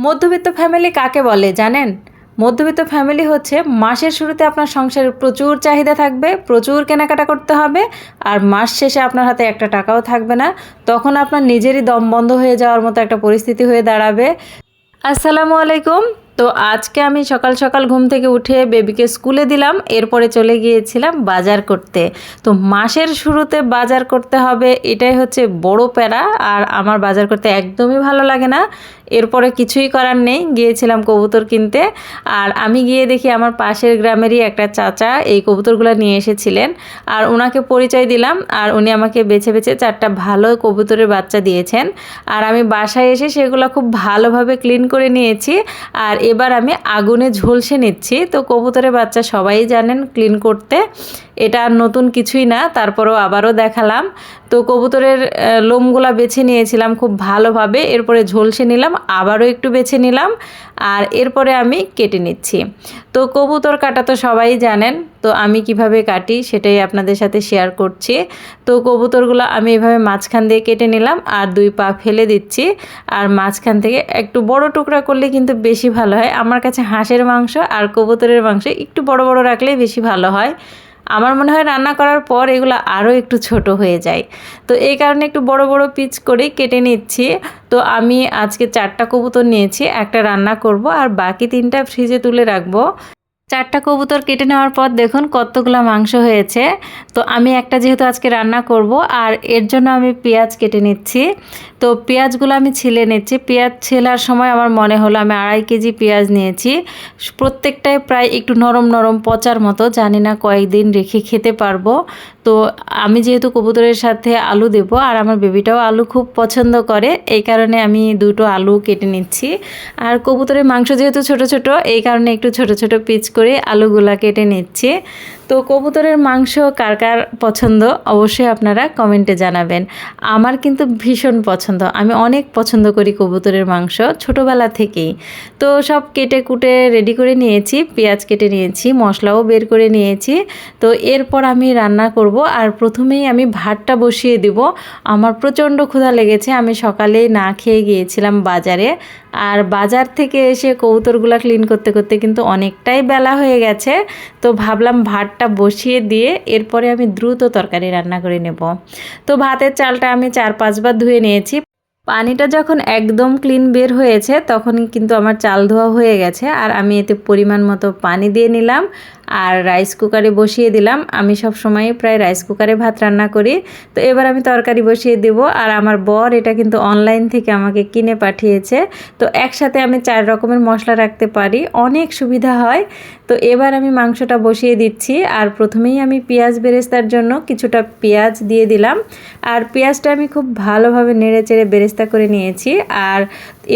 মধ্যবিত্ত ফ্যামিলি কাকে বলে জানেন? মধ্যবিত্ত ফ্যামিলি হচ্ছে মাসের শুরুতে আপনার সংসারের প্রচুর চাহিদা থাকবে, প্রচুর কেনাকাটা করতে হবে, আর মাস শেষে আপনার হাতে একটা টাকাও থাকবে না। তখন আপনার নিজেরই দম বন্ধ হয়ে যাওয়ার মতো একটা পরিস্থিতি হয়ে দাঁড়াবে। আসসালামু আলাইকুম। তো আজকে আমি সকাল সকাল ঘুম থেকে উঠে বেবিকে স্কুলে দিলাম, এরপরে চলে গিয়েছিলাম বাজার করতে। তো মাসের শুরুতে বাজার করতে হবে, এটাই হচ্ছে বড় প্যারা। আর আমার বাজার করতে একদমই ভালো লাগে না। এরপরে কিছুই করার নেই, গিয়েছিলাম কবুতর কিনতে। আর আমি গিয়ে দেখি আমার পাশের গ্রামেরই একটা চাচা এই কবুতরগুলো নিয়ে এসেছিলেন। আর ওনাকে পরিচয় দিলাম, আর উনি আমাকে বেছে বেছে 4টা ভালো কবুতরের বাচ্চা দিয়েছেন। আর আমি বাসায় এসে সেগুলো খুব ভালোভাবে ক্লিন করে নিয়েছি। আর এবার আমি আগুনে ঝলসে নিচ্ছি। তো কবুতরের বাচ্চা সবাই জানেন ক্লিন করতে, এটা আর নতুন কিছুই না। তারপরেও আবারও দেখালাম। তো কবুতরের লোমগুলা বেছে নিয়েছিলাম খুব ভালোভাবে, এরপরে ঝলসে নিলাম, আবারও একটু বেছে নিলাম, আর এরপরে আমি কেটে নিচ্ছি। তো কবুতর কাটা তো সবাই জানেন, তো আমি কিভাবে কাটি সেটাই আপনাদের সাথে শেয়ার করছি। তো কবুতরগুলো আমি এভাবে মাঝখান দিয়ে কেটে নিলাম, আর 2 পা ফেলে দিচ্ছি। আর মাঝখান থেকে একটু বড় টুকরা করলে কিন্তু বেশি ভালো হয়। আমার কাছে হাঁসের মাংস আর কবুতরের মাংস একটু বড় বড় রাখলেই বেশি ভালো হয়। আমার মনে হয় রান্না করার পর এগুলো আরও একটু ছোট হয়ে যায়। তো এই কারণে একটু বড় বড় পিস করে কেটে নিচ্ছি। তো আমি আজকে 4টা কবুতর নিয়েছি, একটা রান্না করব আর বাকি 3টা ফ্রিজে তুলে রাখবো। 4টা কবুতর কেটে নেওয়ার পর দেখুন কতগুলো মাংস হয়েছে। তো আমি একটা যেহেতু আজকে রান্না করব, আর এর জন্য আমি পেঁয়াজ কেটে নিচ্ছি। তো পেঁয়াজগুলো আমি ছিলে নিচ্ছি। পেঁয়াজ ছেলার সময় আমার মনে হলো আমি 2.5 কেজি পেঁয়াজ নিয়েছি। প্রত্যেকটাই প্রায় একটু নরম নরম পচার মতো, জানি না কয়েকদিন রেখে খেতে পারবো। তো আমি যেহেতু কবুতরের সাথে আলু দেব, আর আমার বেবিটাও আলু খুব পছন্দ করে, এই কারণে আমি 2টো আলু কেটে নিচ্ছি। আর কবুতরের মাংস যেহেতু ছোট ছোট, এই কারণে একটু ছোট ছোট পিস করে আলুগুলা কেটে নিচ্ছি। তো কবুতরের মাংস কার কার পছন্দ অবশ্যই আপনারা কমেন্টে জানাবেন। আমার কিন্তু ভীষণ পছন্দ, আমি অনেক পছন্দ করি কবুতরের মাংস ছোটোবেলা থেকেই। তো সব কেটে কুটে রেডি করে নিয়েছি, পেঁয়াজ কেটে নিয়েছি, মশলাও বের করে নিয়েছি। তো এরপর আমি রান্না করব, আর প্রথমেই আমি ভাতটা বসিয়ে দিব। আমার প্রচণ্ড ক্ষুধা লেগেছে, আমি সকালেই না খেয়ে গিয়েছিলাম বাজারে। আর বাজার থেকে এসে কবুতরগুলো ক্লিন করতে করতে কিন্তু অনেকটাই বেলা হয়ে গেছে। তো ভাবলাম ভাতটা বসিয়ে দিয়ে এরপরে আমি দ্রুত তরকারি রান্না করে নেব। তো ভাতের চালটা আমি 4-5 বার ধুয়ে নিয়েছি। পানিটা যখন একদম ক্লিন বের হয়েছে তখন কিন্তু আমার চাল ধোয়া হয়ে গেছে। আর আমি এতে পরিমাণ মতো পানি দিয়ে নিলাম, আর রাইস কুকারে বসিয়ে দিলাম। আমি সব সময় প্রায় রাইস কুকারে ভাত রান্না করি। তো এবার আমি তরকারি বসিয়ে দেব। আর আমার বর এটা কিন্তু অনলাইন থেকে আমাকে কিনে পাঠিয়েছে। তো একসাথে আমি 4 রকমের মশলা রাখতে পারি, অনেক সুবিধা হয়। তো এবার আমি মাংসটা বসিয়ে দিচ্ছি, আর প্রথমেই আমি পেঁয়াজ বেরেস্তার জন্য কিছুটা পেঁয়াজ দিয়ে দিলাম। আর পেঁয়াজটা আমি খুব ভালোভাবে নেড়ে চেড়ে বেরেস্তা করে নিয়েছি। আর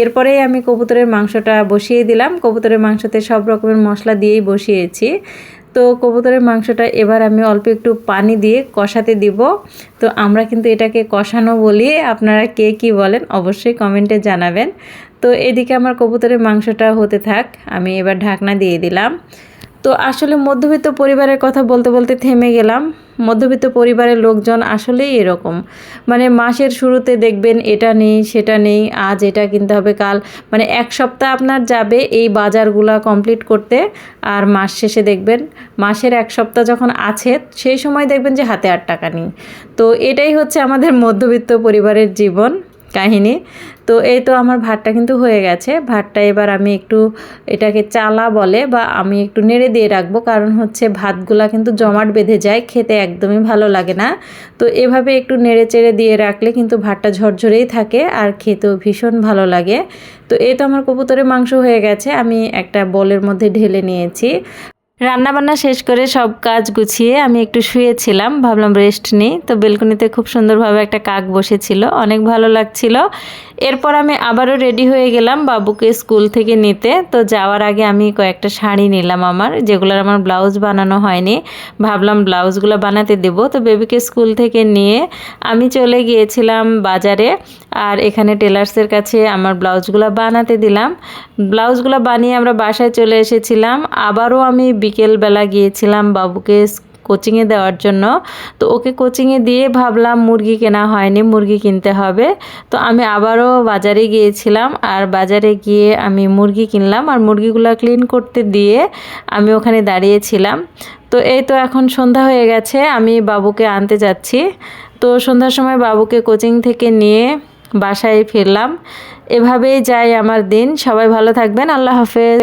এরপরেই আমি কবুতরের মাংসটা বসিয়ে দিলাম। কবুতরের মাংসতে সব রকমের মশলা দিয়েই বসিয়েছি। তো কবুতরের মাংসটা এবার আমি অল্প একটু পানি দিয়ে কষাতে দিব। তো আমরা কিন্তু এটাকে কষানো বলি, আপনারা কে কী বলেন অবশ্যই কমেন্টে জানাবেন। তো এদিকে আমার কবুতরের মাংসটা হতে থাক, আমি এবার ঢাকনা দিয়ে দিলাম। তো আসলে মধ্যবিত্ত পরিবারের কথা বলতে বলতে থেমে গেলাম। মধ্যবিত্ত পরিবারের লোকজন আসলেই এরকম, মানে মাসের শুরুতে দেখবেন এটা নেই সেটা নেই, আজ এটা কিনতে হবে কাল, মানে 1 সপ্তাহ আপনার যাবে এই বাজারগুলো কমপ্লিট করতে। আর মাস শেষে দেখবেন মাসের 1 সপ্তাহ যখন আছে সেই সময় দেখবেন যে হাতে আর টাকা নেই। তো এটাই হচ্ছে আমাদের মধ্যবিত্ত পরিবারের জীবন কাহিনী। তো এই তো আমার ভাতটা কিন্তু হয়ে গেছে। ভাতটা এবার আমি একটু এটাকে চালা বলে, বা আমি একটু নেড়ে দিয়ে রাখবো, কারণ হচ্ছে ভাতগুলা কিন্তু জমাট বেঁধে যায়, খেতে একদমই ভালো লাগে না। তো এভাবে একটু নেড়ে চেড়ে দিয়ে রাখলে কিন্তু ভাতটা ঝরঝরেই থাকে, আর খেতেও ভীষণ ভালো লাগে। তো এই তো আমার কবুতরের মাংস হয়ে গেছে, আমি একটা বোলের মধ্যে ঢেলে নিয়েছি। রান্নাবান্না শেষ করে সব কাজ গুছিয়ে আমি একটু শুয়েছিলাম, ভাবলাম রেস্ট নিই। তো বেলকনিতে খুব সুন্দরভাবে একটা কাক বসেছিল, অনেক ভালো লাগছিল। এরপর আমি আবারও রেডি হয়ে গেলাম বাবুকে স্কুল থেকে নিতে। তো যাওয়ার আগে আমি কয়েকটা শাড়ি নিলাম আমার, যেগুলোর আমার ব্লাউজ বানানো হয়নি, ভাবলাম ব্লাউজগুলো বানাতে দেব। তো বেবিকে স্কুল থেকে নিয়ে আমি চলে গিয়েছিলাম বাজারে, আর এখানে টেলার্সের কাছে আমার ব্লাউজগুলো বানাতে দিলাম। ব্লাউজগুলো বানিয়ে আমরা বাসায় চলে এসেছিলাম। আবারও আমি বিকেলবেলা গিয়েছিলাম বাবুকে কোচিংয়ে দেওয়ার জন্য। তো ওকে কোচিংয়ে দিয়ে ভাবলাম মুরগি কেনা হয়নি, মুরগি কিনতে হবে। তো আমি আবারও বাজারে গিয়েছিলাম, আর বাজারে গিয়ে আমি মুরগি কিনলাম, আর মুরগিগুলো ক্লিন করতে দিয়ে আমি ওখানে দাঁড়িয়েছিলাম। তো এই তো এখন সন্ধ্যা হয়ে গেছে, আমি বাবুকে আনতে যাচ্ছি। তো সন্ধ্যার সময় বাবুকে কোচিং থেকে নিয়ে বাসায় ফিরলাম। এভাবেই যায় আমার দিন। সবাই ভালো থাকবেন। আল্লাহ হাফেজ।